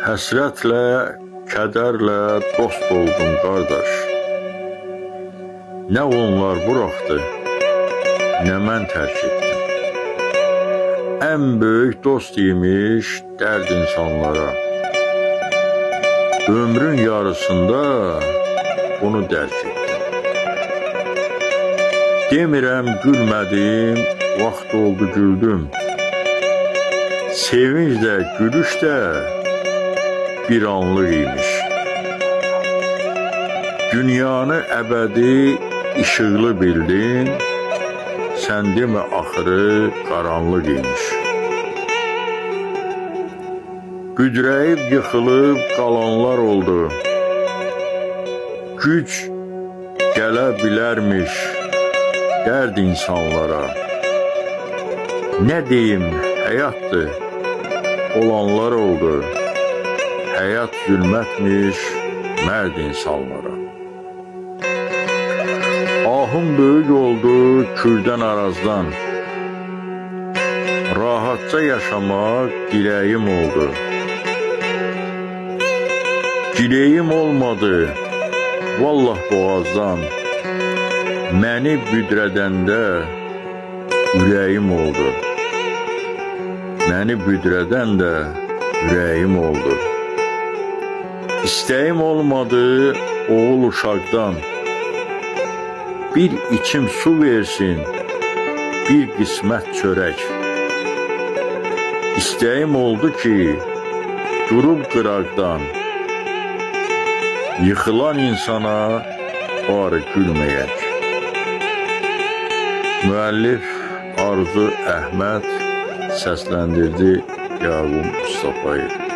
Həsrətlə, kədərlə dost oldum qardaş. Nə onlar buraxdı, nə mən tərk etdim. Ən böyük dost imiş dərd insanlara. Ömrün yarısında bunu dərk etdim. Demirəm gülmədim, vaxt oldu güldüm. Sevinç də, gülüş də bir anlıq imiş. Dünyanı əbədi, işıqlı bildin, sən demə axırı qaranlıq imiş. Büdrəyib yıxılıb qalanlar oldu. Güc gələ bilərmiş dərd insanlara. Nə deyim, həyatdır, olanlar oldu. Həyat zülmətmiş mərd insanlara. Ahım böyük oldu Kürdən Arazdan. Rahatca yaşamaq diləyim oldu. Diləyim olmadı vallah boğazdan. Məni büdrədəndə ürəyim oldu. Məni büdrədəndə ürəyim oldu. İstəyim olmadı oğul uşaqdan. Bir içim su versin, bir qismət çörək. İstəyim oldu ki, durub qıraqdan. Yıxılan insana bari gülməyək. Müəllif Arzu Əhməd, səsləndirdi Yaqub Mustafayev.